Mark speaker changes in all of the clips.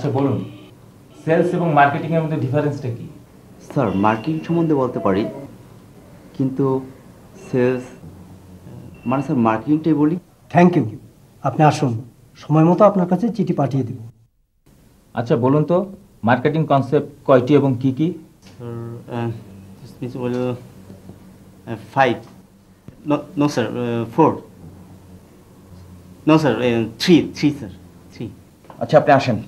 Speaker 1: আচ্ছা বলুন, সেলস এবং মার্কেটিং এর মধ্যে ডিফারেন্সটা কি?
Speaker 2: স্যার মার্কেটিং সম্বন্ধে বলতে পারি, কিন্তু সেলস মানে স্যার মার্কেটিংটাই বলি।
Speaker 3: থ্যাংক ইউ, আপনি আসুন, সময় মতো আপনার কাছে চিঠি পাঠিয়ে দেব।
Speaker 1: আচ্ছা বলুন তো, মার্কেটিং কনসেপ্ট কয়টি এবং কি কি?
Speaker 2: Five, no sir, four, no sir, three sir, three.
Speaker 4: আচ্ছা আপনি আসেন।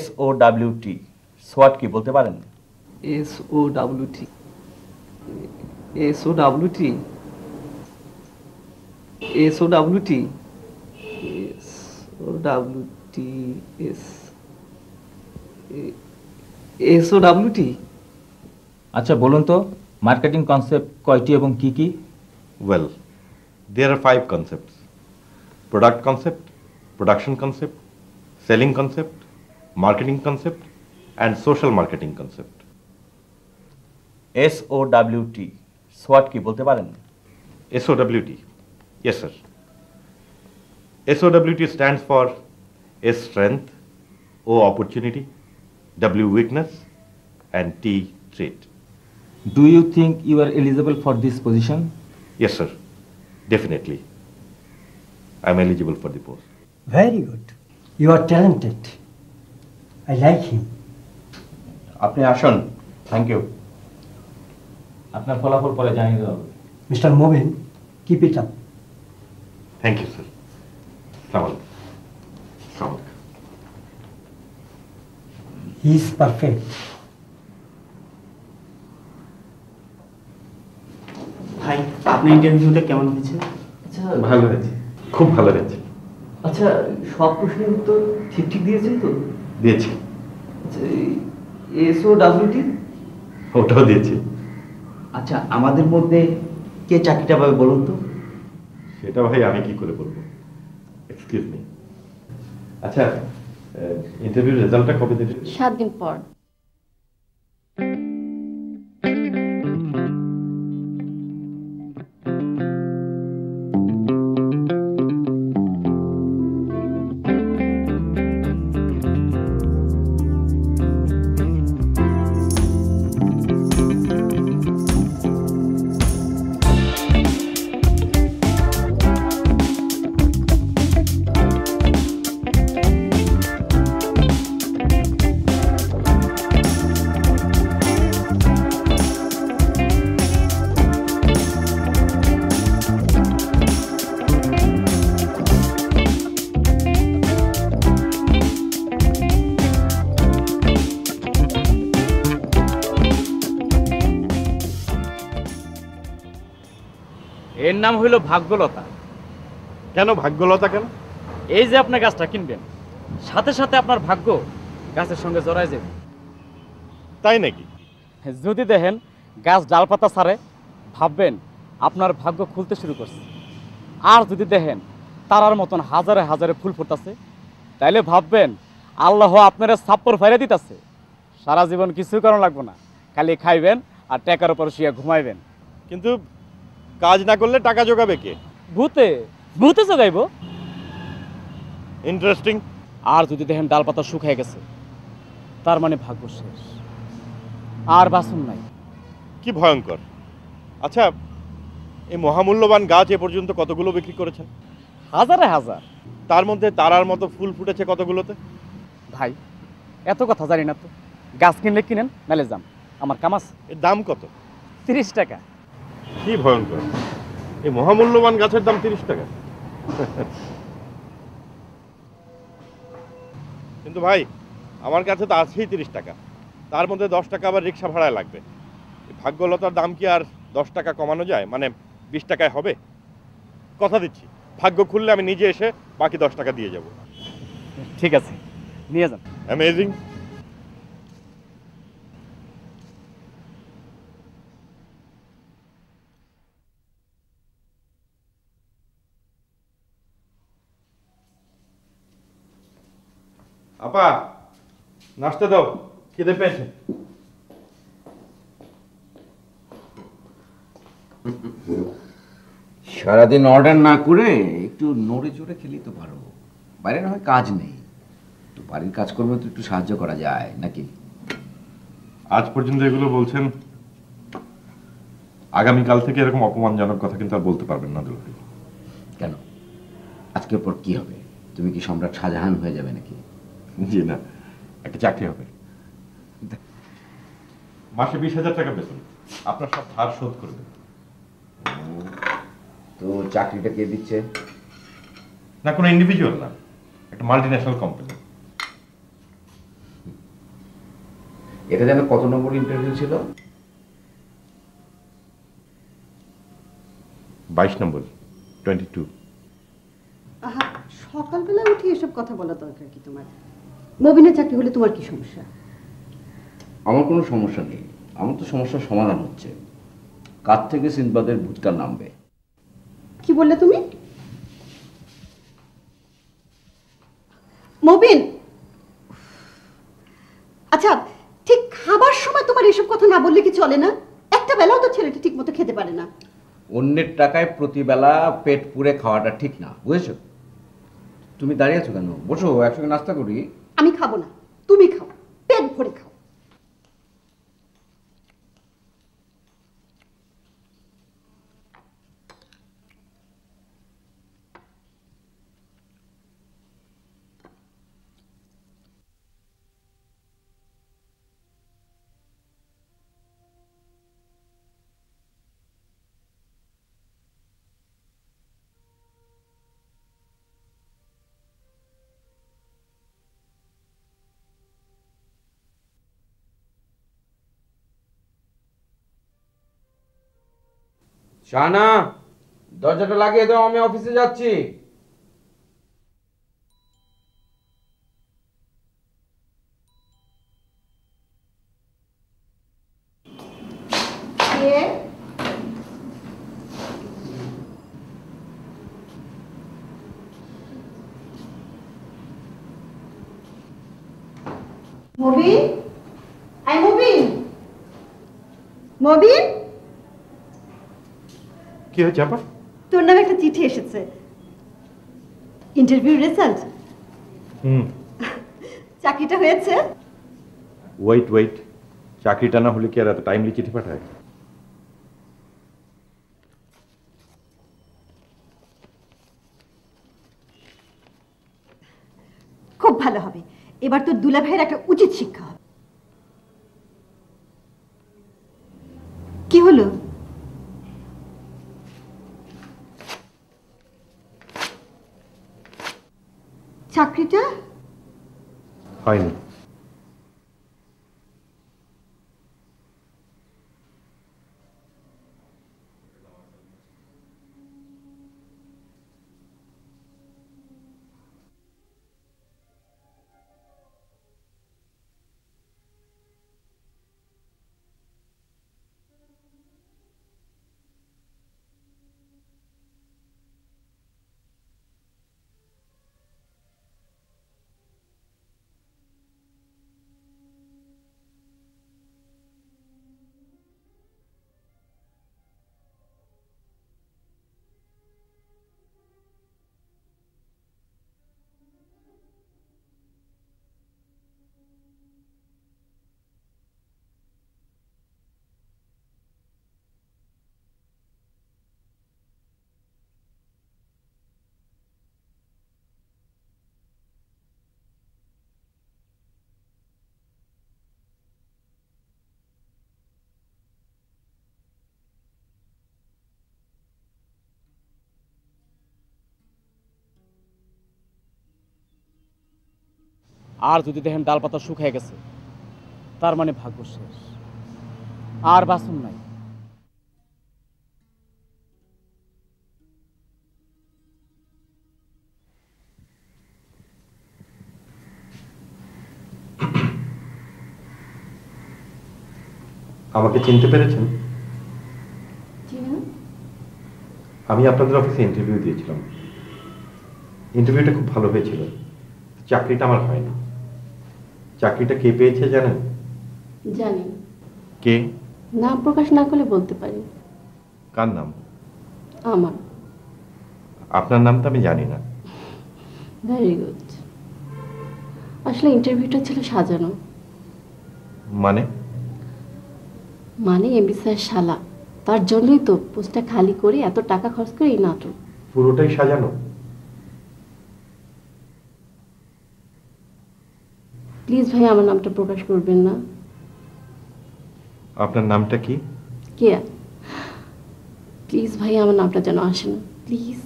Speaker 4: SOWT সোয়াট কি বলতে পারেন?
Speaker 5: SOWT SOWT SOWT SOWT।
Speaker 1: আচ্ছা বলুন তো, মার্কেটিং কনসেপ্ট কয়টি এবং কি কি?
Speaker 6: Well, there are 5 concepts: product concept, production concept, selling concept, marketing concept, and social marketing concept.
Speaker 4: SOWT সোয়াট কি বলতে পারেন?
Speaker 6: SOWT. Yes, sir. SOWT stands for S strength, O opportunity, W weakness, and T trait.
Speaker 1: Do you think you are eligible for this position?
Speaker 6: Yes, sir. Definitely. I'm eligible for the post.
Speaker 3: Very good, you are talented, I like him.
Speaker 4: আপনি আসুন। Thank you.
Speaker 1: আপনার ফলাফল পরে জানিয়ে দেওয়া হবে।
Speaker 3: Mister Mobin, keep it up.
Speaker 6: Thank you, sir. Assalamu alaikum. Assalamu alaikum.
Speaker 3: He is perfect.
Speaker 2: ভাই আপনার ইন্টারভিউটা কেমন হয়েছে?
Speaker 5: আচ্ছা
Speaker 6: ভালো হয়েছে, খুব ভালো হয়েছে।
Speaker 5: আচ্ছা, সব প্রশ্নের উত্তর ঠিক ঠিক দিয়েছেন তো?
Speaker 6: দিয়েছি,
Speaker 5: আচ্ছা, SOWT।
Speaker 6: ওটাও দিয়েছি।
Speaker 2: আচ্ছা আমাদের মধ্যে কে চাকরিটা পাবে বলুন তো?
Speaker 6: সেটা ভাই আমি কি করে বলবো, এক্সকিউজ মি। আচ্ছা, ইন্টারভিউ রেজাল্টটা কবে দেবে?
Speaker 7: 7 দিন পর।
Speaker 8: এর নাম হইল ভাগ্যলতা।
Speaker 6: কেন ভাগ্যলতা কেন?
Speaker 8: এই যে আপনি গাছটা কিনবেন, সাথে সাথে আপনার ভাগ্য গাছের সঙ্গে জড়ায় যাবে।
Speaker 6: তাই নাকি?
Speaker 8: যদি দেখেন গাছ ডালপাতা ছাড়ে, ভাববেন আপনার ভাগ্য খুলতে শুরু করছে। আর যদি দেখেন তারার মতন হাজারে হাজারে ফুল ফুটতেছে, তাইলে ভাববেন আল্লাহ আপনারা ছাপ্পর ফাইরে দিতেছে। সারা জীবন কিছু করানো লাগবে না, খালি খাইবেন আর টাকার উপর শুয়ে ঘুমাইবেন।
Speaker 6: কিন্তু কাজ না করলে টাকা জোগাবে কে?
Speaker 8: ভূতে ভূতে জোগাইব।
Speaker 6: ইন্টারেস্টিং।
Speaker 8: আর যদি দেখেন ডালপাতা শুকায় গেছে, তার মানে ভাগ্য শেষ, আর বাসন নাই।
Speaker 6: কি ভয়ঙ্কর। আচ্ছা, এই মহামূল্যবান গাছ এ পর্যন্ত কতগুলো বিক্রি করেছেন?
Speaker 8: হাজারে হাজার।
Speaker 6: তার মধ্যে তারার মতো ফুল ফুটেছে কতগুলোতে?
Speaker 8: ভাই এত কথা জানি না তো, গাছ কিনলে কিনেন, নালে যান, আমার কাম আছে।
Speaker 6: এর দাম কত?
Speaker 8: 30 টাকা।
Speaker 6: কি ভয়ঙ্কর, এই মহামূল্যবান গাছের দাম 30 টাকা। কিন্তু ভাই আমার কাছে তো আছেই 30 টাকা, তার মধ্যে 10 টাকা আবার রিক্সা ভাড়ায় লাগবে। ভাগ্যলতার দাম কি আর 10 টাকা কমানো যায়? মানে 20 টাকায় হবে? কথা দিচ্ছি, ভাগ্য খুললে আমি নিজে এসে বাকি 10 টাকা দিয়ে যাব।
Speaker 8: ঠিক আছে, নিয়ে যান।
Speaker 6: অ্যামেজিং। আপা, নাস্তা দাও, খিদে পেয়েছে।
Speaker 4: সারাদিন অর্ডার না করে একটু নড়ে চড়ে খেলি তো পারো, বাইরে না হয় কাজ নেই।
Speaker 7: তো বাড়ির কাজকর্মে তো একটু সাহায্য করা যায় নাকি?
Speaker 6: আজ পর্যন্ত এগুলো বলছেন, আগামীকাল থেকে এরকম অপমানজনক কথা কিন্তু আর বলতে পারবেন না দুলাভাই।
Speaker 7: কেন, আজকের পর কি হবে? তুমি কি সম্রাট শাহজাহান হয়ে যাবে নাকি?
Speaker 6: জি না, একটা চাকরি হবে, মাসে 20,000 টাকা বেতন, আপনার সব ধার শোধ করে দেবে।
Speaker 7: তো চাকরিটা কে দিচ্ছে?
Speaker 6: না, কোনো ইন্ডিভিজুয়াল না, একটা মাল্টিন্যাশনাল কোম্পানি।
Speaker 7: এটা যেন কত নম্বর ইন্টারভিউ ছিল?
Speaker 6: 22 নম্বর, 22।
Speaker 9: আহা, সকালবেলা উঠে এসব কথা বলা দরকার কি তোমার? মবিনের চাকরি হলে তোমার কি সমস্যা?
Speaker 7: আমার কোনো সমস্যা নেই, আমার তো সমস্যার সমাধান হচ্ছে। কার থেকে সিনবাদের ভূতটা নামবে?
Speaker 9: কি বললে তুমি? মবিন, আচ্ছা ঠিক খাবার সময় তোমার এসব কথা না বললে কি চলে না? একটা বেলাও তো ছেলেটা ঠিক মতো খেতে পারে না।
Speaker 7: অন্যের টাকায় প্রতিবেলা পেট পুরে খাওয়াটা ঠিক না, বুঝেছো? তুমি দাঁড়িয়ে আছো কেন? বসো, একসঙ্গে নাস্তা করি।
Speaker 9: আমি খাবো না, তুমি খাও, পেট ভরে খাও।
Speaker 7: শাহানা, দরজাটা লাগিয়ে দাও, আমি অফিসে যাচ্ছি।
Speaker 9: মবিন, আই মবিন, মবিন,
Speaker 6: কি হয়েছে আপা?
Speaker 9: তোর নামে একটা চিঠি এসেছে, ইন্টারভিউ রেজাল্ট। চাকরিটা হয়েছে।
Speaker 6: ওয়েট, চাকরিটা না হলে কি আর এত টাইমলি চিঠি পাঠায়?
Speaker 9: খুব ভালো হবে, এবার তোর দুলা ভাইয়ের একটা উচিত শিক্ষা হবে। কি হলো? চাকরিটা
Speaker 6: হয়নি।
Speaker 8: আর যদি দেখেন ডাল পাতা শুকিয়ে গেছে, তার মানে ভাগ্য শেষ, আর বাঁচুন নাই।
Speaker 6: আমাকে চিনতে পেরেছেন? আমি আপনাদের অফিসে ইন্টারভিউ দিয়েছিলাম, ইন্টারভিউটা খুব ভালো হয়েছিল, চাকরিটা আমার হয়নি। চাকরিটা কে পেয়েছে জানেন?
Speaker 10: জানি।
Speaker 6: কে?
Speaker 10: নাম প্রকাশ না করলে বলতে পারি।
Speaker 6: কার নাম?
Speaker 10: আমার।
Speaker 6: আপনার নাম তো আমি জানি না।
Speaker 10: Very good. আসলে ইন্টারভিউটা ছিল সাজানো।
Speaker 6: মানে?
Speaker 10: মানে এমবি স্যার শালা, তার জন্যই তো পোস্টটা খালি করে এত টাকা খরচ করে এই নাটক।
Speaker 6: পুরোটাই সাজানো?
Speaker 10: প্লিজ ভাই আমার নামটা প্রকাশ করবেন না।
Speaker 6: আপনার নামটা কি?
Speaker 10: কেয়া, প্লিজ ভাই আমার নামটা যেন আসে না, প্লিজ।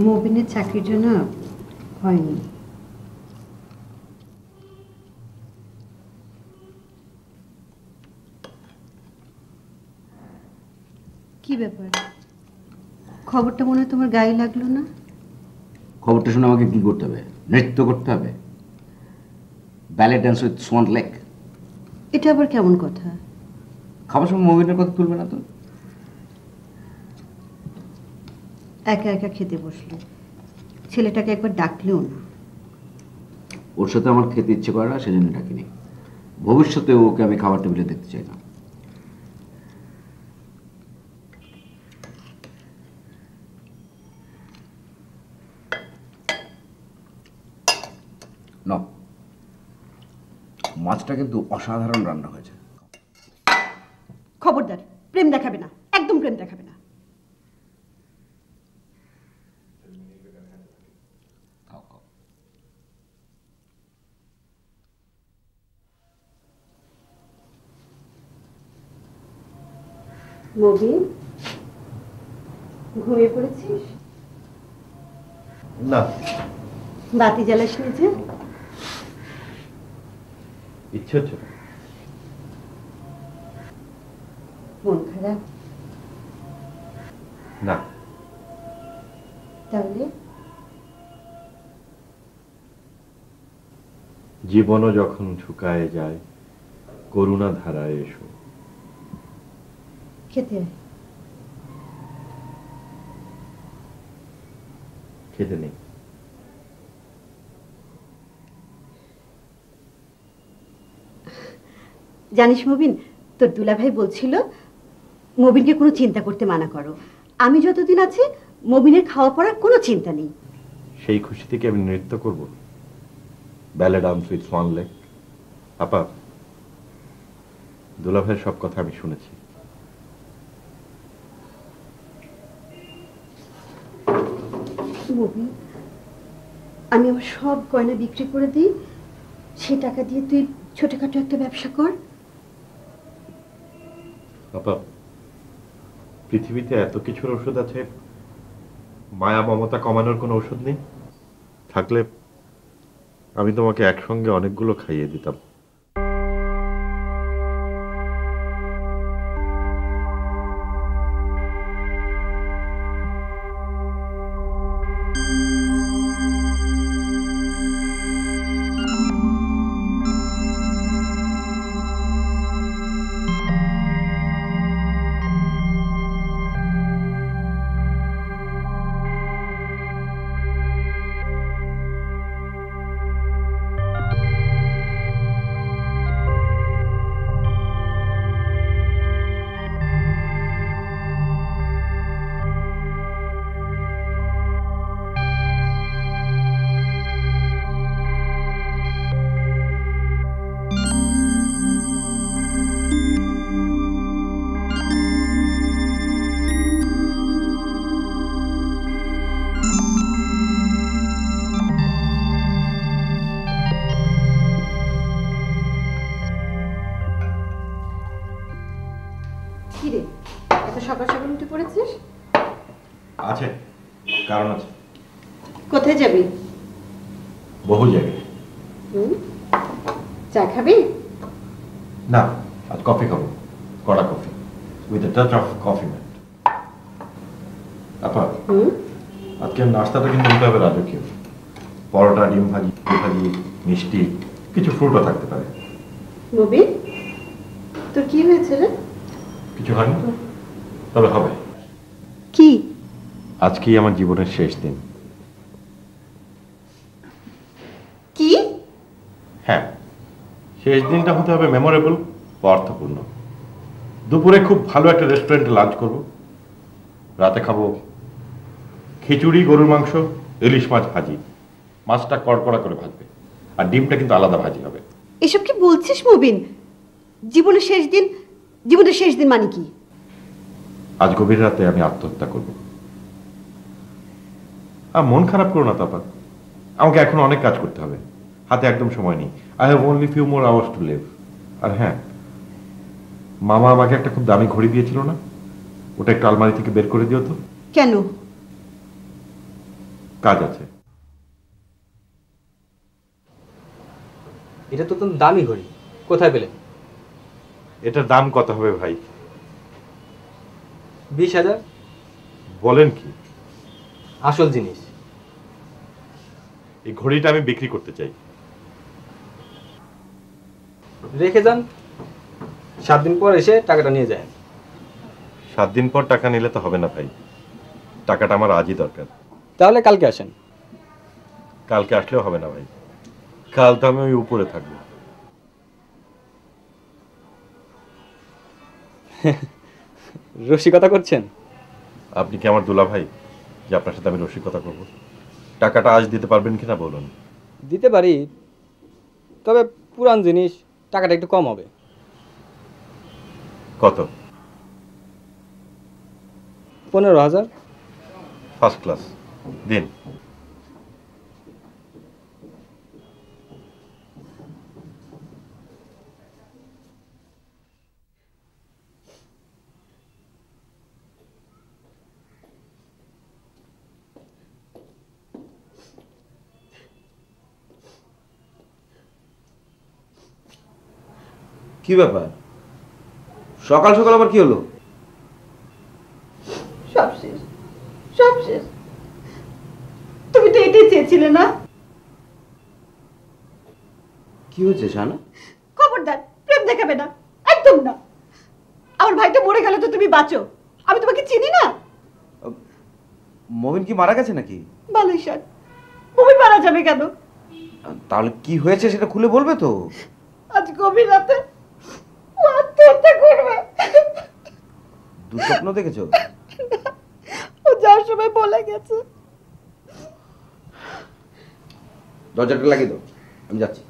Speaker 9: মবিনের চাকরির জন্য হয়নি। কি ব্যাপার, খবরটা মনে হয় তোমার গায়ে লাগলো না?
Speaker 7: খবরটা শুনে আমাকে কি করতে হবে? নৃত্য করতে হবে? ব্যালে ড্যান্স উইথ সোয়ান লেক?
Speaker 9: এটা আবার কেমন কথা?
Speaker 7: খাবার সময় মবিনের কথা তুলবে না তো?
Speaker 9: একা একা খেতে বসলো, ছেলেটাকে একবার ডাকলেও না।
Speaker 7: ওর সাথে আমার খেতে ইচ্ছে করে না, সেজন্য ডাকিনি। ভবিষ্যতে ওকে আমি খাবার টেবিলে দেখতে চাই না। না, মাছটা কিন্তু অসাধারণ রান্না হয়েছে।
Speaker 9: খবরদার, প্রেম দেখাবে না, একদম প্রেম দেখাবে না। মবি, ঘুমিয়ে পড়েছিস?
Speaker 6: না।
Speaker 9: বাতি জ্বালাস নি যে?
Speaker 6: ইচ্ছে হচ্ছে না।
Speaker 9: মন খারাপ?
Speaker 6: না।
Speaker 9: তাহলে
Speaker 6: জীবনও যখন শুকায় যায়, করুণা ধারায় এসো।
Speaker 9: খেতে আয়।
Speaker 6: খেতে নেই।
Speaker 9: জানিস মবিন, তোর দুলাভাই বলছিল মবিনকে কোনো চিন্তা করতে মানা করো। আমি যতদিন আছি মবিনের খাওয়া পড়ার কোনো চিন্তা নেই।
Speaker 6: সেই খুশি থেকে আমি নৃত্য করব, ব্যালে ডান্স উইথ সোয়ান লেক। আপা, দুলাভাইয়ের সব কথা আমি শুনেছি।
Speaker 9: মবিন, আমি আমার সব গয়না বিক্রি করে দিই, সে টাকা দিয়ে তুই ছোটখাটো একটা ব্যবসা কর।
Speaker 6: আপা, পৃথিবীতে এত কিছুর ওষুধ আছে, মায়া মমতা কমানোর কোনো ওষুধ নেই? থাকলে আমি তোমাকে একসঙ্গে অনেকগুলো খাইয়ে দিতাম।
Speaker 9: কিরে, এত সকাল সকাল উঠে পড়েছিস?
Speaker 6: আছে, কারণ আছে।
Speaker 9: কোথায় যাবি?
Speaker 6: বহু জায়গায়।
Speaker 9: চা খাবি?
Speaker 6: না, আজ কফি খাবো, কড়া coffee with a touch of coffee mate. আপা, আজকে নাস্তাটা কিন্তু হতে হবে রাজকীয়। পরোটা, ডিম ভাজি, মিষ্টি, কিছু ফ্রুটও থাকতে পারে।
Speaker 9: মবি, তোর কি হয়েছে রে?
Speaker 6: কিছু হয়নি, তবে হবে।
Speaker 9: কি?
Speaker 6: আজকেই আমার জীবনের শেষ দিন।
Speaker 9: কি?
Speaker 6: হ্যাঁ, শেষ দিনটা হতে হবে মেমোরেবল, অর্থপূর্ণ। দুপুরে খুব ভালো একটা রেস্টুরেন্টে লাঞ্চ করব, রাতে খাবো খিচুড়ি, গরুর মাংস, ইলিশ মাছ ভাজি। মাছটা কড়কড়া করে ভাজবে, আর ডিমটা কিন্তু আলাদা ভাজি হবে।
Speaker 9: এসব কি বলছিস মবিন? জীবনের শেষ দিন, জীবনের শেষ দিন মানে কি?
Speaker 6: আজ গভীর রাতে আমি আত্মহত্যা করব। মন খারাপ করো না তাপা, আমাকে এখন অনেক কাজ করতে হবে, হাতে একদম সময় নেই। I have only few more hours to live. আর হ্যাঁ, মামা আমাকে একটা খুব দামি ঘড়ি দিয়েছিল না, ওটা একটু আলমারি থেকে বের করে দিও তো।
Speaker 9: কেন?
Speaker 6: কাজ আছে।
Speaker 5: এটা তো দামি ঘড়ি, কোথায় পেলে?
Speaker 6: এটার দাম কত হবে ভাই?
Speaker 5: 20,000।
Speaker 6: বলেন কি?
Speaker 5: আসল জিনিস।
Speaker 6: এই ঘড়িটা আমি বিক্রি করতে চাই।
Speaker 5: রেখে যান, 7 দিন পর এসে টাকাটা নিয়ে যায়।
Speaker 6: 7 দিন পর টাকা নিলে তো হবে না ভাই, টাকাটা আমার আজই দরকার।
Speaker 5: তাহলে কালকে আসেন।
Speaker 6: কালকে আসলেও হবে না ভাই, কাল তো আমি ওই উপরে থাকবো।
Speaker 5: রসিকতা করছেন?
Speaker 6: আপনি কি আমার দুলা ভাই যে আপনার সাথে আমি রসিকতা করব? টাকাটা আজ দিতে পারবেন কিনা বলুন।
Speaker 5: দিতে পারি, তবে পুরান জিনিস, টাকাটা একটু কম হবে।
Speaker 6: কত?
Speaker 5: 15,000।
Speaker 6: ফার্স্ট ক্লাস, দিন।
Speaker 7: কি ব্যাপার, সকাল সকাল আবার কি হলো?
Speaker 9: সব শেষ, সব শেষ। তুমি তো এটাই চেয়েছিলে না?
Speaker 7: কি হয়েছে শানা?
Speaker 9: খবরদার প্রেম দেখাবে না, একদম না। আমার ভাইটা মরে গেল তো তুমি বাঁচো, আমি তোমাকে চিনি না।
Speaker 7: মবিন কি মারা গেছে নাকি?
Speaker 9: ভালোই স্যার, তুমি মারা যাবে কেন?
Speaker 7: তাহলে কি হয়েছে সেটা খুলে বলবে তো।
Speaker 9: আজ গভীর রাতে ও আত্মহত্যা করবে।
Speaker 7: দুঃস্বপ্ন দেখেছো?
Speaker 9: ও যাওয়ার সময় বলে গেছে।
Speaker 7: দরজাটা লাগিয়ে দাও, আমি যাচ্ছি।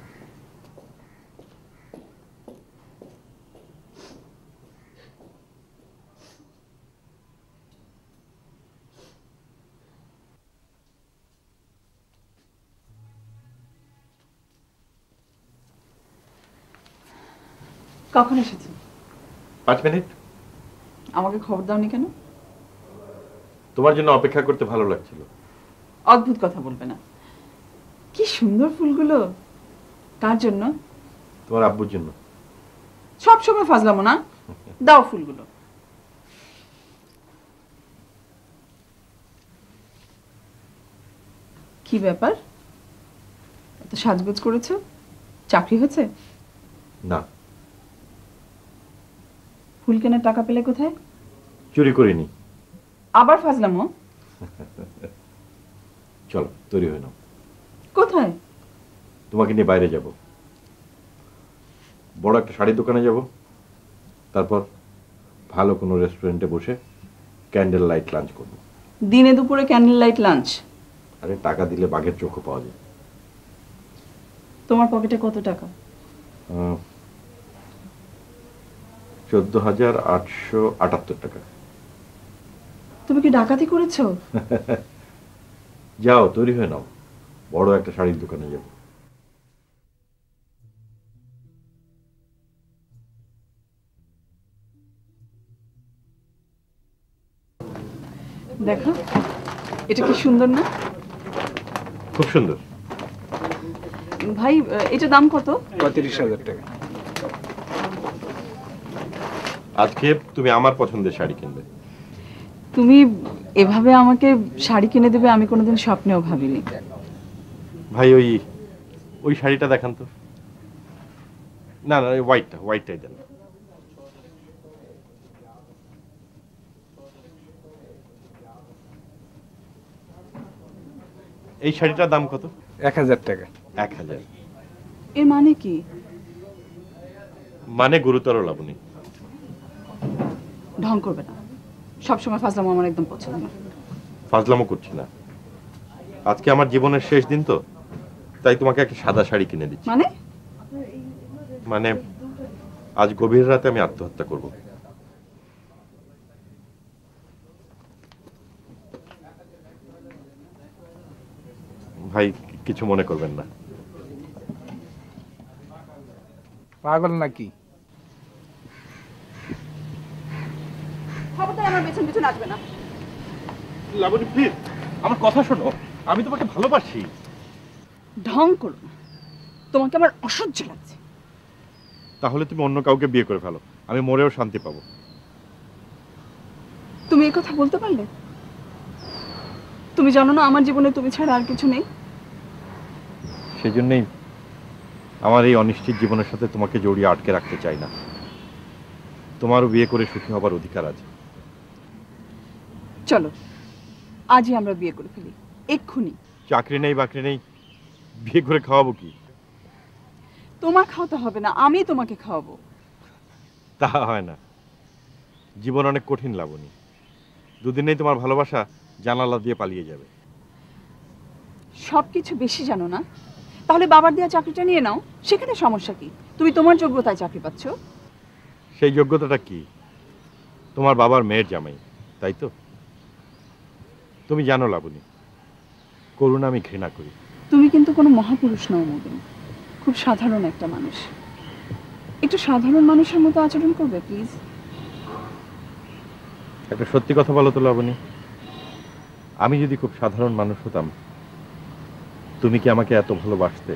Speaker 11: কখন এসেছেন?
Speaker 6: 5 মিনিট।
Speaker 11: আমাকে খবর দাওনি কেন?
Speaker 6: তোমার জন্য অপেক্ষা করতে ভালো লাগছিল।
Speaker 11: অদ্ভুত কথা বলবে না। কি সুন্দর ফুলগুলো। কার জন্য?
Speaker 6: তোমার আব্বুর জন্য।
Speaker 11: সব সময় ফাজলামো না, দাও ফুলগুলো। কি ব্যাপার, এত সাজগোজ করেছো? চাকরি হয়েছে?
Speaker 6: না।
Speaker 11: ফুল কেনার টাকা পেলে কোথায়?
Speaker 6: চুরি করিনি।
Speaker 11: আবার ফাজলামো?
Speaker 6: চলো তৈরি হয়ে নাও।
Speaker 11: কোথায়?
Speaker 6: তোমাকে নিয়ে বাইরে যাব, বড় একটা শাড়ির দোকানে যাব, তারপর ভালো কোনো রেস্টুরেন্টে বসে ক্যান্ডেল লাইট লাঞ্চ করব।
Speaker 11: দিনে দুপুরে ক্যান্ডেল লাইট লাঞ্চ?
Speaker 6: আরে টাকা দিলে বাঘের চোখও পাওয়া যায়।
Speaker 11: তোমার পকেটে কত টাকা?
Speaker 6: 14,878 টাকা।
Speaker 11: তুমি কি ডাকাতি করেছো?
Speaker 6: যাও তৈরি হয়ে নাও, বড় একটা শাড়ির দোকানে যাব।
Speaker 11: দেখো, এটা কি সুন্দর না?
Speaker 6: খুব সুন্দর।
Speaker 11: ভাই, এটা দাম কত?
Speaker 5: 35,000 টাকা।
Speaker 6: আজকে তুমি আমার পছন্দের শাড়ি কিনবে।
Speaker 11: তুমি এভাবে আমাকে শাড়ি কিনে দেবে আমি কোনোদিন স্বপ্নেও ভাবিনি।
Speaker 6: ভাই ওই শাড়িটা দেখান তো। না না, ওই হোয়াইটটাই দেন। এই শাড়িটার দাম কত?
Speaker 5: 1,000 টাকা।
Speaker 6: 1,000।
Speaker 11: এর মানে কি?
Speaker 6: মানে গুরুতর লাবণী।
Speaker 11: ঢং করবে না, সবসময় ফাজলামো আমার একদম পছন্দ না।
Speaker 6: ফাজলামো করছি না, আজকে আমার জীবনের শেষ দিন তো, তাই তোমাকে একটা সাদা শাড়ি কিনে দিচ্ছি।
Speaker 11: মানে
Speaker 6: মানে আজ গভীর রাতে আমি আত্মহত্যা করব। ভাই কিছু মনে করবেন না।
Speaker 12: পাগল নাকি?
Speaker 11: খবরদার আমার পেছন পেছন আসবে না।
Speaker 6: লাবণী প্লিজ আমার কথা শোনো, আমি তোমাকে ভালোবাসি।
Speaker 11: ঢং করো না, তোমাকে আমার অসহ্য লাগছে।
Speaker 6: তাহলে তুমি অন্য কাউকে বিয়ে করে ফেলো, আমি মরেও শান্তি পাবো।
Speaker 11: তুমি এই কথা বলতে পারলে? তুমি জানো না আমার জীবনে তুমি ছাড়া আর কিছু নেই।
Speaker 6: সেই জন্যই আমার এই অনিশ্চিত জীবনের সাথে তোমাকে জড়িয়ে আটকে রাখতে চাই না। তোমারও বিয়ে করে সুখী হবার অধিকার আছে।
Speaker 11: চলো আজই আমরা বিয়ে করে ফেলি, এক্ষুনি।
Speaker 6: চাকরি নেই বাকরি নেই, বিয়ে করে খাওয়াবো কি?
Speaker 11: তোমার খাওয়াতে হবে না, আমি তোমাকে খাওয়াবো।
Speaker 6: তা হয় না, জীবন অনেক কঠিন লাবণী। দুদিনেই তোমার ভালোবাসা জানালা দিয়ে পালিয়ে যাবে।
Speaker 11: সবকিছু বেশি জানো না? তাহলে বাবার দেওয়া চাকরিটা নিয়ে নাও, সেখানে সমস্যা কি? তুমি তোমার যোগ্যতায় চাকরি পাচ্ছ।
Speaker 6: সেই যোগ্যতাটা কি? তোমার বাবার মেয়ের জামাই, তাই তো? তুমি জানো লাবণী, করুণা আমি ঘৃণা করি।
Speaker 11: তুমি কিন্তু কোনো মহাপুরুষ নও মুবিন, খুব সাধারণ একটা মানুষ। একটু সাধারণ মানুষের মতো আচরণ করবে প্লিজ।
Speaker 6: একটা সত্যি কথা বলো তো লাবণী, আমি যদি খুব সাধারণ মানুষ হতাম, তুমি কি আমাকে এত ভালোবাসতে?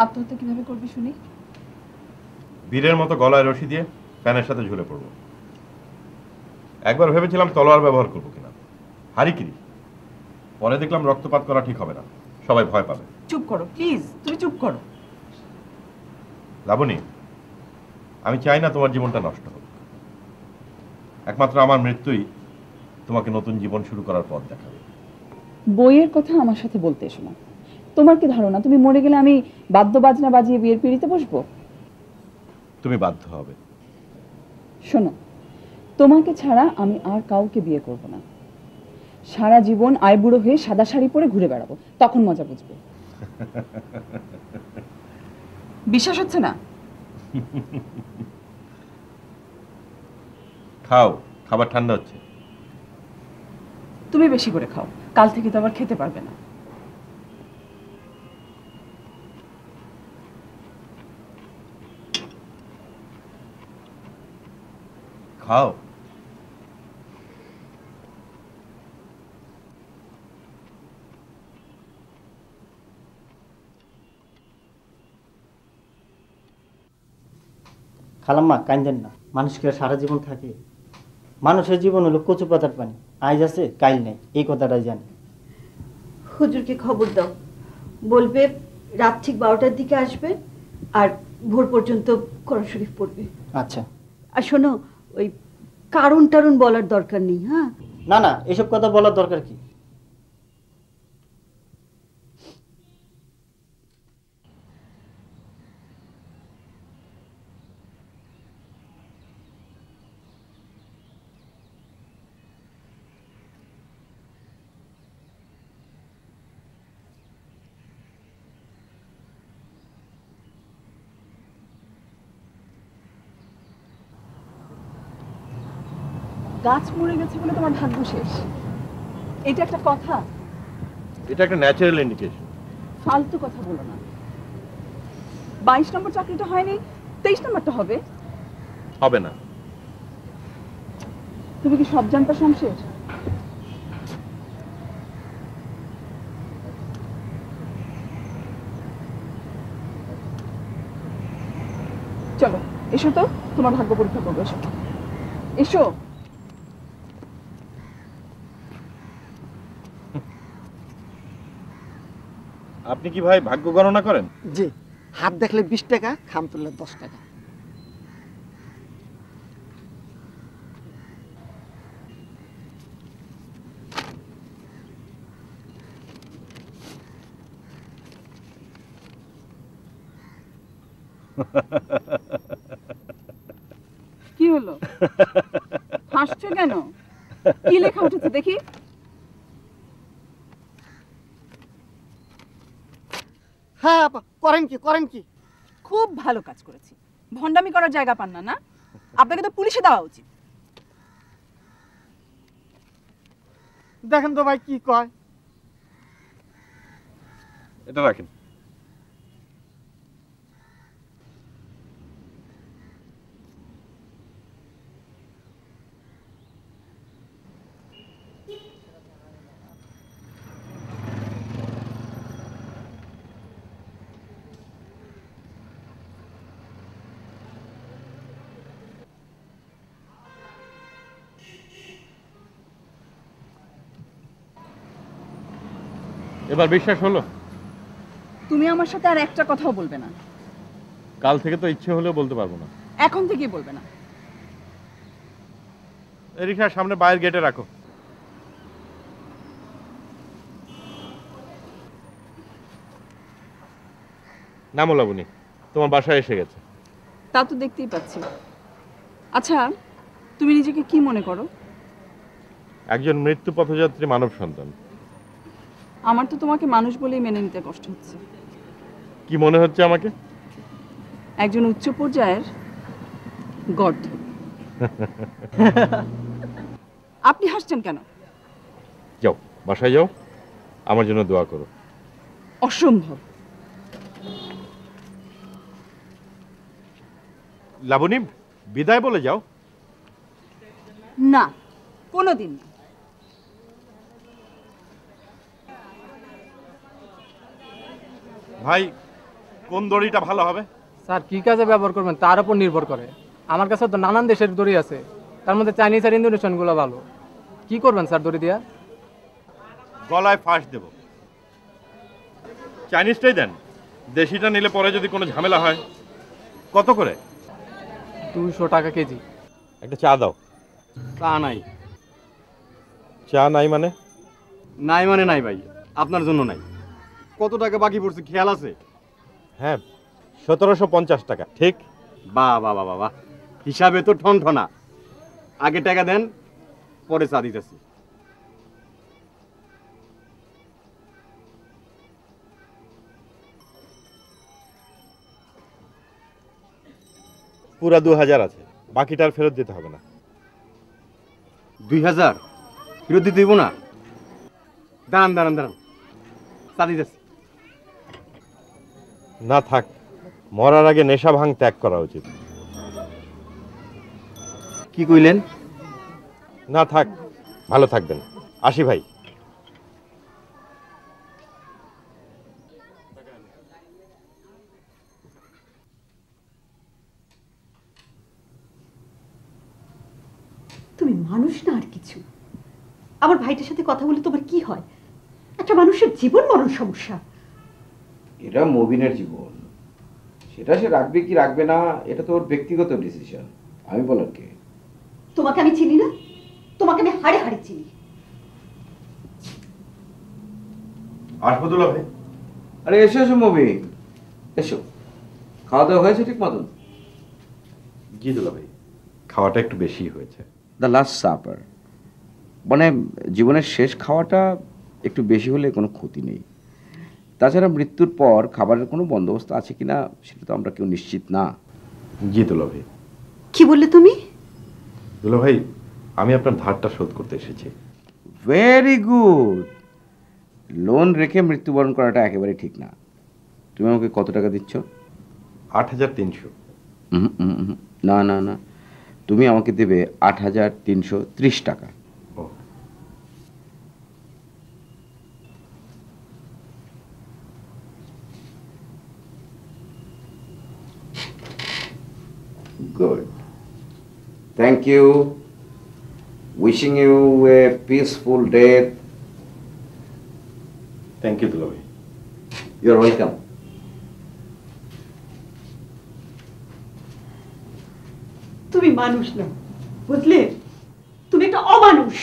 Speaker 11: আত্মহত্যা কিভাবে করবি শুনি?
Speaker 6: বীরের মতো গলায় রশি দিয়ে ফ্যানের সাথে ঝুলে পড়বো। একবার ভেবেছিলাম তলোয়ার ব্যবহার করবো কিনা, হারিকিরি। পরে দেখলাম রক্তপাত করা ঠিক হবে না, সবাই ভয় পাবে।
Speaker 11: চুপ করো প্লিজ, তুমি চুপ করো।
Speaker 6: লাবণী, আমি চাই না তোমার জীবনটা নষ্ট হোক। একমাত্র আমার মৃত্যুই তোমাকে নতুন জীবন শুরু করার পথ দেখাবে।
Speaker 11: বইয়ের কথা আমার সাথে বলতে এসো না। তোমার কি ধারণা তুমি মরে গেলে আমি বাদ্য বাজনা বাজিয়ে বিয়ের পিঁড়িতে বসবো?
Speaker 6: তুমি বাধ্য হবে।
Speaker 11: শোনো, তোমাকে ছাড়া আমি আর কাউকে বিয়ে করব না। সারা জীবন আইবুড়ো হয়ে সাদা শাড়ি পরে ঘুরে বেড়াবো, তখন মজা বুঝবে। বিশ্বাস হচ্ছে না?
Speaker 6: খাও, খাবার ঠান্ডা হচ্ছে।
Speaker 11: তুমি বেশি করে খাও, কাল থেকে তো আবার খেতে পারবে না।
Speaker 6: খাও।
Speaker 13: খালাম্মা কাইন্দেন না, মানুষকে সারা জীবন থাকে? মানুষের জীবন হলো কচু পাতার পানি, আজ আছে কাইল নেই, এই কথাটাই জানি।
Speaker 9: হুজুরকে খবর দাও, বলবে রাত ঠিক 12টার দিকে আসবে আর ভোর পর্যন্ত কোরআন শরীফ পড়বে।
Speaker 13: আচ্ছা।
Speaker 9: আর শোনো, ওই কারণ টারণ বলার দরকার নেই। হ্যাঁ
Speaker 13: না না, এসব কথা বলার দরকার কি?
Speaker 11: গাছ মরে গেছে বলে তোমার ভাগ্য শেষ, এটা একটা কথা?
Speaker 6: এটা একটা ন্যাচারাল ইন্ডিকেশন।
Speaker 11: ফালতু কথা বলো না। 22 নম্বর চাকরিটা হয়নি, 23 নম্বরটা হবে।
Speaker 6: হবে না।
Speaker 11: তুমি কি সব জানতা শমশের? চলো এসো তো, তোমার ভাগ্য পরীক্ষা করবো। এসো এসো।
Speaker 6: আপনি কি ভাই ভাগ্য গণনা করেন?
Speaker 14: জি, হাত দেখলে 20 টাকা, খাম তুললে 10 টাকা।
Speaker 11: কি হলো, হাসছো কেন? কি লেখা উঠেছে দেখি?
Speaker 14: হ্যাঁ আপা, করেন কি?
Speaker 11: খুব ভালো কাজ করেছি। ভন্ডামি করার জায়গা পান না, না? আপনাকে তো পুলিশে দেওয়া উচিত।
Speaker 14: দেখেন তো ভাই কি কয়।
Speaker 6: এটা রাখেন। এবার বিশ্বাস হলো?
Speaker 11: তুমি আমার সাথে আর একটা কথাও বলবে না।
Speaker 6: কাল থেকে তো ইচ্ছে হলেও বলতে পারবো না।
Speaker 11: এখন থেকেই বলবে না।
Speaker 6: এই রিক্সার সামনে বাইরের গেটে রাখো। নামো লাবণী, তোমার বাসায় এসে গেছে।
Speaker 11: তা তো দেখতেই পাচ্ছি। আচ্ছা, তুমি নিজেকে কি মনে করো?
Speaker 6: একজন মৃত্যু পথযাত্রী মানব সন্তান।
Speaker 11: আমার তো তোমাকে মানুষ বলেই মেনে নিতে কষ্ট হচ্ছে।
Speaker 6: কি মনে হচ্ছে আমাকে?
Speaker 11: একজন উচ্চ পর্যায়ের গর্ধ। আপনি হাসছেন কেন?
Speaker 6: যাও, বাসায় যাও, আমার জন্য দোয়া করো।
Speaker 11: অসম্ভব।
Speaker 6: লাবণী, বিদায় বলে যাও।
Speaker 11: না, কোনোদিন না।
Speaker 6: ভাই, কোন দড়িটা ভালো হবে?
Speaker 5: স্যার কি কাজে ব্যবহার করবেন তার উপর নির্ভর করে। আমার কাছে তো নানান দেশের দড়ি আছে, তার মধ্যে চাইনিজ আর ইন্দোনেশিয়ান গুলো ভালো। কি করবেন স্যার দড়ি দিয়া?
Speaker 6: গলায় ফাঁস দেব। চাইনিজটাই দেন, দেশিটা নিলে পরে যদি কোনো ঝামেলা হয়। কত করে?
Speaker 5: 200 টাকা কেজি।
Speaker 6: একটা চা দাও।
Speaker 5: চা নাই।
Speaker 6: চা নাই মানে?
Speaker 5: নাই মানে নাই ভাই, আপনার জন্য নাই। কত টাকা বাকি পড়ছে খেয়াল আছে?
Speaker 6: হ্যাঁ, 1750 টাকা। ঠিক?
Speaker 5: বাহ বাহ বাহ বাহ, হিসাবে তো ঠনঠনা। আগে টাকা দেন, পরে চা দিতেছি।
Speaker 6: পুরা 2000 আছে, বাকিটার ফেরত দিতে হবে না।
Speaker 5: 2000 ফেরত দিতে দিব না? দাঁড়ান, চা দিতেছি।
Speaker 6: না থাক, মরার আগে নেশা ভাঙ ত্যাগ করা উচিত।
Speaker 5: কি কইলেন?
Speaker 6: না থাক, ভালো থাকবেন। আসি ভাই।
Speaker 9: তুমি মানুষ না আর কিছু। আমার ভাইটার সাথে কথা বলে তোমার কি হয়? একটা মানুষের জীবন মরণ সমস্যা।
Speaker 7: এটা মবিনের জীবন, সেটা সে রাখবে কি রাখবে না এটা তো ওর ব্যক্তিগত ডিসিশন। আমি বলার কে?
Speaker 9: তোমাকে আমি চিনি না? তোমাকে আমি হাড়ে হাড়ে চিনি।
Speaker 6: আশফাকুল্লাহ ভাই।
Speaker 7: আরে এসো এসো মবিন, এসো। খাওয়া দাওয়া হয়েছে ঠিক মতন?
Speaker 6: জি দুলা ভাই, খাওয়াটা একটু বেশি হয়েছে।
Speaker 7: দ্য লাস্ট সাপার, মানে জীবনের শেষ খাওয়াটা একটু বেশি হলে কোনো ক্ষতি নেই। তাছাড়া মৃত্যুর পর খাবারের কোনো বন্দোবস্ত আছে কিনা সেটা তো আমরা কেউ নিশ্চিত না।
Speaker 6: জি দুলা ভাই।
Speaker 9: কি বললে তুমি?
Speaker 6: দুলা ভাই, আমি আপনার ধারটা শোধ করতে এসেছি।
Speaker 7: Very good. লোন রেখে মৃত্যুবরণ করাটা একেবারে ঠিক না। তুমি আমাকে কত টাকা দিচ্ছ?
Speaker 6: 8300।
Speaker 7: না না না, তুমি আমাকে দেবে 8330 টাকা। Good. Thank you. Wishing you a peaceful death.
Speaker 6: Thank you, দুলা ভাই।
Speaker 7: You are welcome.
Speaker 9: তুমি মানুষ না, বুঝলে? তুমি একটা অমানুষ।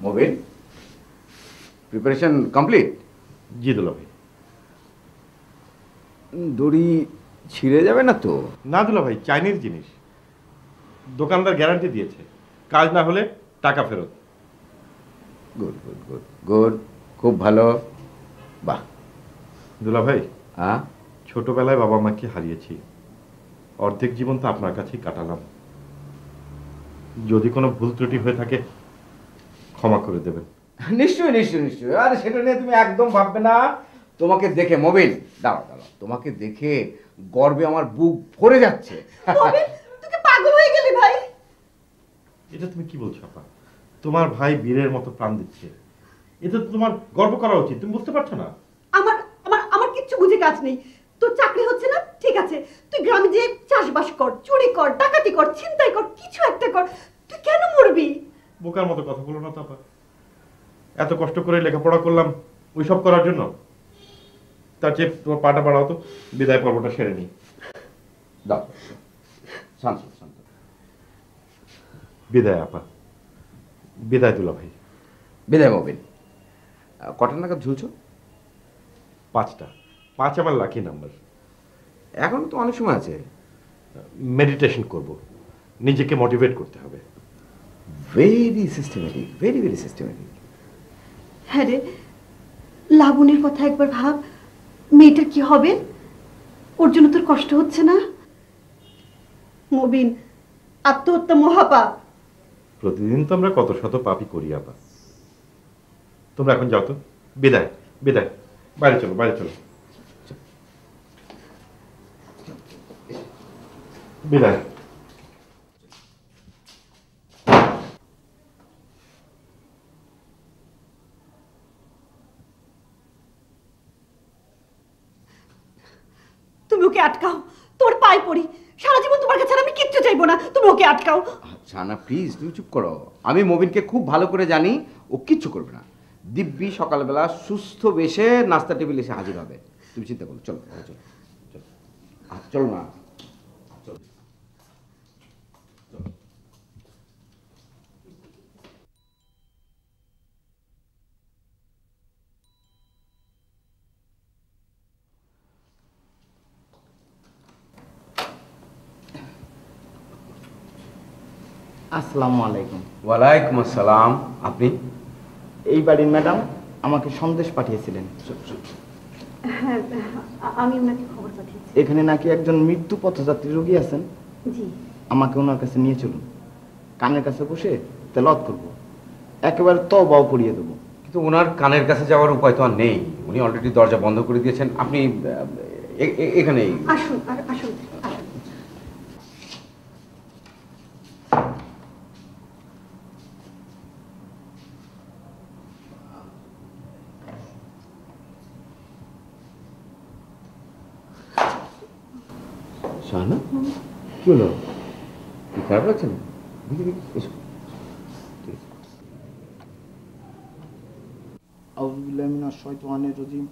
Speaker 7: Mobin, preparation complete?
Speaker 6: জি দুলা ভাই।
Speaker 7: দড়ি ছিঁড়ে যাবে না তো?
Speaker 6: না দুলা ভাই, চাইনিজ জিনিস, দোকানদার গ্যারান্টি দিয়েছে, কাজ না হলে টাকা ফেরত।
Speaker 7: গুড গুড গুড গুড, খুব ভালো। বাহ
Speaker 6: দুলা ভাই,
Speaker 7: হ্যাঁ,
Speaker 6: ছোটবেলায় বাবা মাকে হারিয়েছি, অর্ধেক জীবন তো আপনার কাছেই কাটালাম। যদি কোনো ভুল ত্রুটি হয়ে থাকে ক্ষমা করে দেবেন।
Speaker 7: নিশ্চয়ই নিশ্চয়ই নিশ্চয়ই। আরে সেটা নিয়ে তুমি একদম ভাববে না। তোমাকে দেখে মোবিন, দাঁড়াও দাঁড়াও, তোমাকে দেখে গর্বে আমার বুক ভরে যাচ্ছে।
Speaker 9: তুই পাগল হয়ে গেলি ভাই?
Speaker 6: এটা তুমি কি বলছো আপা? তোমার ভাই বীরের মতো প্রাণ দিচ্ছে, এটা তো তোমার গর্ব করা উচিত। তুমি বুঝতে পারছো না?
Speaker 9: আমার আমার আমার কিচ্ছু বুঝে কাজ নেই। তোর চাকরি হচ্ছে না, ঠিক আছে, তুই গ্রামে যে চাষবাস কর, চুরি কর, ডাকাতি কর, ছিনতাই কর, কিছু একটা কর। তুই কেন মরবি?
Speaker 6: বোকার মতো কথা বলো না তো আপা। এত কষ্ট করে লেখাপড়া করলাম ওই সব করার জন্য? তার চেয়ে তোমার পাটা বাড়াও তো, বিদায় পর্বটা সেরে নি।
Speaker 7: দাও, শান্ত শান্ত।
Speaker 6: বিদায় আপা, বিদায় দুলা ভাই।
Speaker 7: বিদায় মোবিন। কটা নাগাদ ঝুলছো?
Speaker 6: 5টা। 5 আমার লাকি নাম্বার।
Speaker 7: এখন তো অনেক সময় আছে।
Speaker 6: মেডিটেশন করব, নিজেকে মোটিভেট করতে হবে।
Speaker 7: Very systematic, very very systematic.
Speaker 9: হ্যাঁ রে, লাবণীর কথা একবার ভাব। মেয়েটার কি হবে? ওর জন্য তোর কষ্ট হচ্ছে না? মবিন, আত্মহত্যা মহাপাপ।
Speaker 6: প্রতিদিন তো আমরা কত শত পাপই করি আপা। তোমরা এখন যাও তো, বিদায় বিদায়। বাইরে চলো, বাইরে চলো, বিদায়।
Speaker 9: তুমি ওকে আটকাও, তোর পায়ে পড়ি। সারা জীবন তোমার কাছে আর আমি কিচ্ছু চাইবো না, তুমি ওকে আটকাও।
Speaker 7: সানা প্লিজ তুমি চুপ করো। আমি মবিনকে খুব ভালো করে জানি, ও কিচ্ছু করবে না। দিব্যি সকালবেলা সুস্থ বেশে নাস্তা টেবিল এসে হাজির হবে, তুমি চিন্তা করো। চলো চলো চলো চলো না।
Speaker 2: আসসালামু আলাইকুম।
Speaker 7: ওয়ালাইকুম আসসালাম। আপনি?
Speaker 2: এই বাড়ির ম্যাডাম আমাকে সন্দেশ পাঠিয়েছিলেন।
Speaker 9: হ্যাঁ, আমি ওনাকে খবর পাঠিয়েছি।
Speaker 2: এখানে নাকি একজন মৃত্যু পথযাত্রী রোগী আছেন।
Speaker 9: জি।
Speaker 2: আমাকে ওনার কাছে নিয়ে চলুন, কানের কাছে বসে তেলাওয়াত করব, একেবারে তওবাও পড়িয়ে দেবো।
Speaker 7: কিন্তু ওনার কানের কাছে যাওয়ার উপায় তো আর নেই, উনি অলরেডি দরজা বন্ধ করে দিয়েছেন। আপনি এখানেই
Speaker 9: আসুন, আসুন।
Speaker 7: শাহানা, কি হলো? কি খারাপ লাগছে না? দেখি দেখি, এসো।
Speaker 2: আউযু বিল্লাহি মিনাশ শাইতানির রাজিম।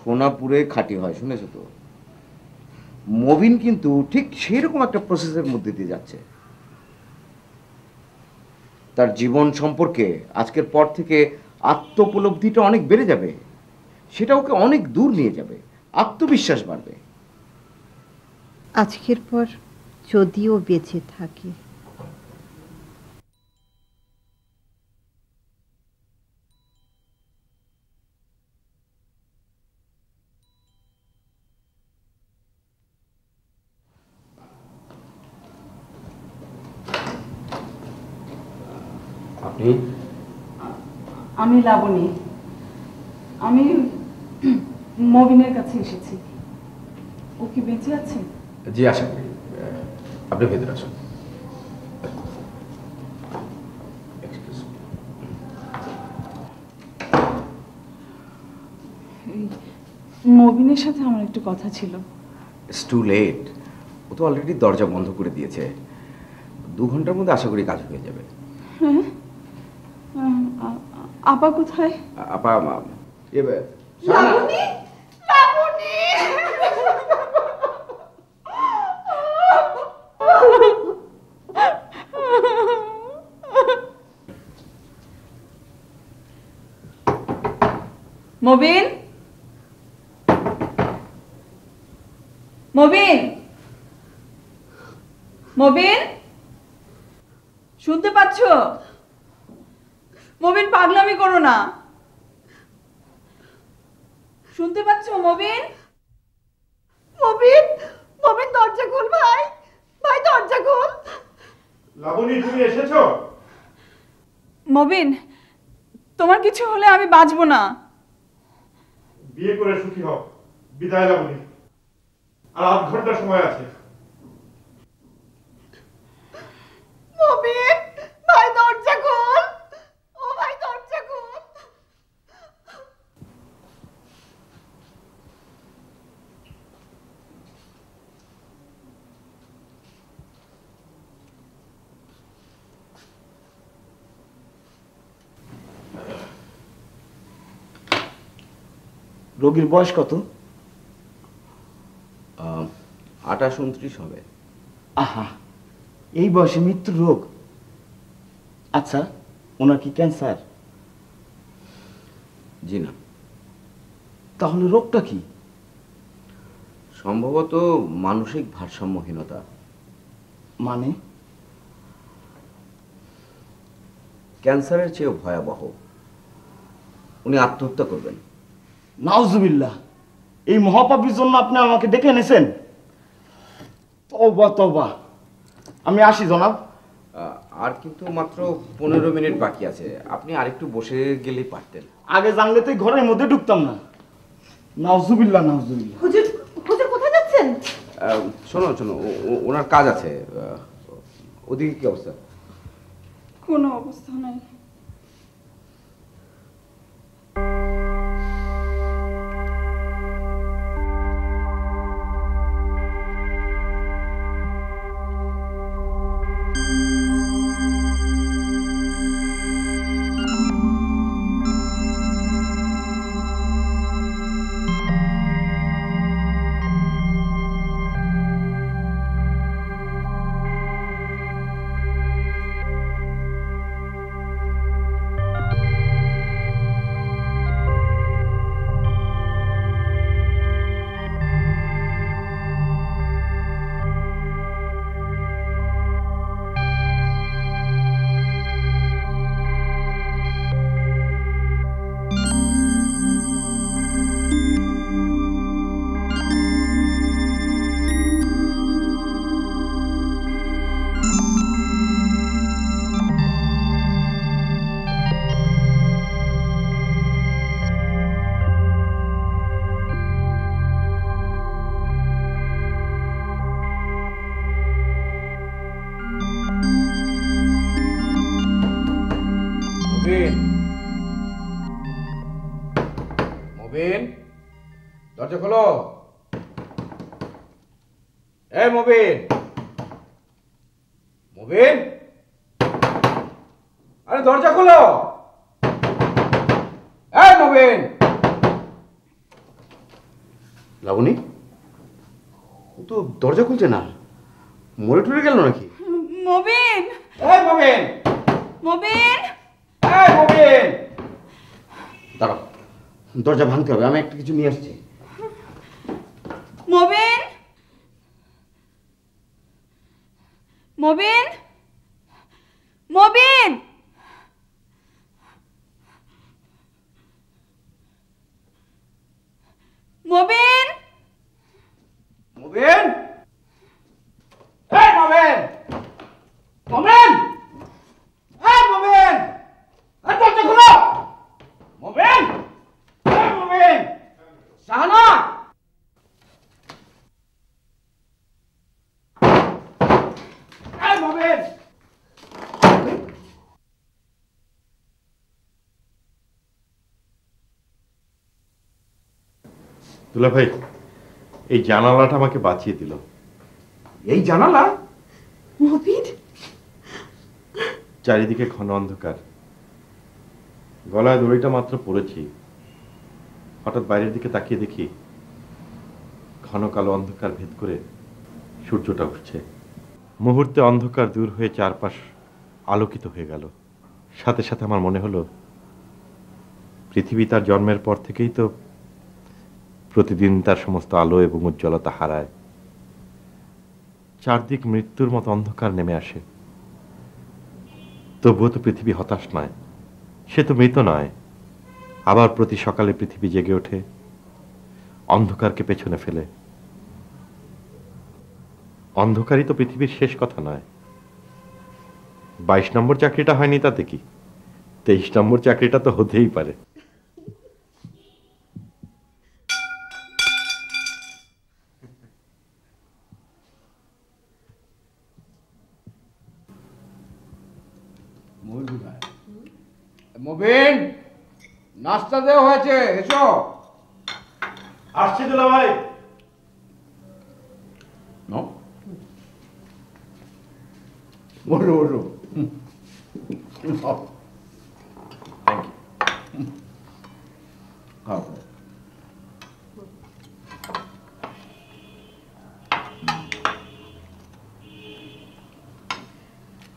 Speaker 7: সোনাপুরে খাঁটি হয়, শুনেছো তো? মবিন কিন্তু ঠিক সেরকম একটা প্রসেসের মধ্যে দিয়ে যাচ্ছে। তার জীবন সম্পর্কে আজকের পর থেকে আত্মোপলব্ধিটা অনেক বেড়ে যাবে, সেটা ওকে অনেক দূর নিয়ে যাবে, আত্মবিশ্বাস বাড়বে।
Speaker 15: আজকের পর যদিও বেঁচে থাকে,
Speaker 7: আপনি?
Speaker 11: আমি লাবণী, আমি মবিনের কাছে এসেছি। ও কি বেঁচে আছে?
Speaker 7: জি আসেন, আপনি ভেতরে আসুন।
Speaker 11: মবিনের সাথে আমার একটু কথা ছিল।
Speaker 7: ইটস টু লেট, ও তো অলরেডি দরজা বন্ধ করে দিয়েছে। 2 ঘন্টার মধ্যে আশা করি কাজ হয়ে যাবে।
Speaker 11: হ্যাঁ, আপা কোথায়?
Speaker 7: আপা
Speaker 9: লাবণী, লাবণী।
Speaker 11: মবিন, মবিন, মবিন, শুনতে পাচ্ছ? মবিন, পাগলামি করো না। শুনতে পাচ্ছ মবিন?
Speaker 9: মবিন, মবিন দরজা খোল ভাই, ভাই দরজা খোল।
Speaker 6: লাবণী, তুমি এসেছো?
Speaker 11: মবিন, তোমার কিছু হলে আমি বাঁচবো না।
Speaker 6: বিয়ে করে সুখী হও। বিদায় লাবণী, আর 8 ঘন্টা সময় আছে।
Speaker 9: মবিন, ভাই দরজা খোল, ও ভাই দরজা খোল।
Speaker 2: রোগীর বয়স কত?
Speaker 7: 28-29 হবে।
Speaker 2: আহা, এই বয়সে মৃত্যুর রোগ। আচ্ছা, ওনার কি ক্যান্সার?
Speaker 7: জি না।
Speaker 2: তাহলে রোগটা কি?
Speaker 7: সম্ভবত মানসিক ভারসাম্যহীনতা।
Speaker 2: মানে?
Speaker 7: ক্যান্সারের চেয়েও ভয়াবহ। উনি আত্মহত্যা করবেন।
Speaker 2: নাউজুবিল্লাহ, এই মহাপাপীর জন্য আপনি আমাকে ডেকে এনেছেন? তওবা তওবা। আমি আসি জনাব।
Speaker 7: আর কিন্তু মাত্র 15 মিনিট বাকি আছে, আপনি আরেকটু বসে গেলেই পারতেন।
Speaker 13: আগে জানলে তো ঘরের মধ্যে ঢুকতাম না। নাউজুবিল্লাহ নাউজুবিল্লাহ।
Speaker 9: হুজুর হুজুর কোথায় যাচ্ছেন?
Speaker 7: শোনো শোনো, ওনার কাজ আছে। ওদিকে কি অবস্থা?
Speaker 11: কোনো অবস্থা নাই।
Speaker 7: মুবিন, দরজা খোলো। এই মুবিন, মুবিন, আরে দরজা খোলো। এই মুবিন। লাবণী, ও তো দরজা খুলছে না, মরে টরে গেল নাকি?
Speaker 11: মুবিন,
Speaker 7: এই মুবিন,
Speaker 11: মুবিন,
Speaker 7: এই মুবিন, দাঁড়াও, দরজা ভাঙতে হবে, আমি একটা কিছু নিয়ে আসছি।
Speaker 11: মুবিন, মুবিন, মুবিন, মুবিন,
Speaker 7: মুবিন, এই মুবিন, মুবিন, এই মুবিন, এই দরজা খোলো। মুবিন, এই মুবিন, শাহানা, এই মুবিন।
Speaker 6: দুলা ভাই, এই জানালাটা আমাকে বাঁচিয়ে দিল।
Speaker 7: এই জানালা?
Speaker 9: মুবিন,
Speaker 6: চারিদিকে ঘন অন্ধকার, গলায় দড়িটা মাত্র পড়েছি, হঠাৎ বাইরের দিকে তাকিয়ে দেখি ঘন কালো অন্ধকার ভেদ করে সূর্যটা উঠছে। মুহূর্তে অন্ধকার দূর হয়ে চারপাশ আলোকিত হয়ে গেল। সাথে সাথে আমার মনে হলো পৃথিবী তার জন্মের পর থেকেই তো প্রতিদিন তার সমস্ত আলো এবং উজ্জ্বলতা হারায়। চারদিক মৃত্যুর মতো অন্ধকার নেমে আসে। তবুও তো পৃথিবী হতাশ নয়, সে তো মৃত নয়। আবার প্রতি সকালে পৃথিবী জেগে ওঠে, অন্ধকারকে পেছনে ফেলে। অন্ধকারই তো পৃথিবীর শেষ কথা নয়। 22 নম্বর চাকরিটা হয়নি তাতে কি, 23 নম্বর চাকরিটা তো হতেই পারে।
Speaker 7: মুবিন, নাস্তা দেওয়া হয়েছে, এসো।
Speaker 6: আসছি দুলা ভাই।
Speaker 7: নো, ওঠো ওঠো। খাও।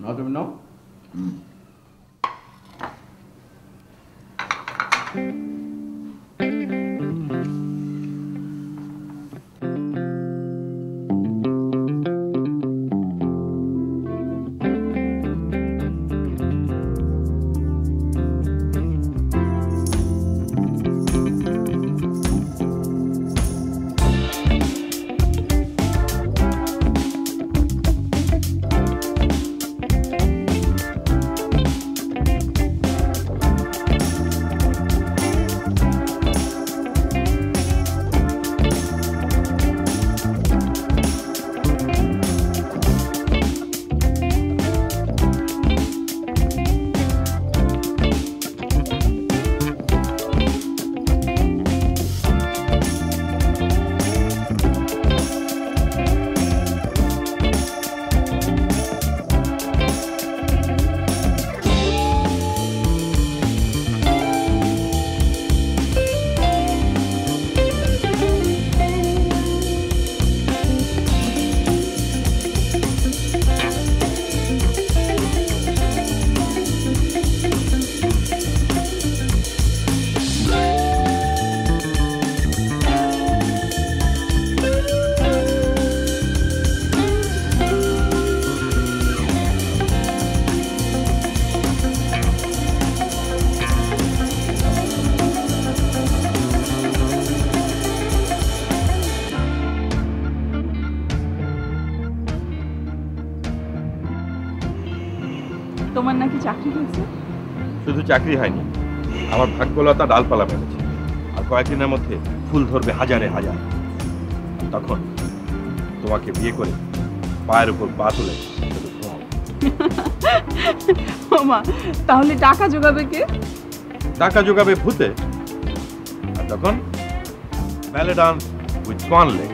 Speaker 7: নাও, তুমি নাও।
Speaker 11: তোমার নাকি চাকরি হয়েছে?
Speaker 6: শুধু চাকরি হয়নি, আমার ভাগ্যলতা ডালপালা মেরেছে, আর কয়েকদিনের মধ্যে ফুল ধরবে হাজারে হাজার। তখন তোমাকে বিয়ে করে পায়ের উপর পা তুলে শুধু ঘুমাবো।
Speaker 11: ওমা, তাহলে টাকা জোগাবে কে?
Speaker 6: টাকা জোগাবে ভূতে, আর তখন ব্যালে ডান্স উইথ ওয়ান লেগ।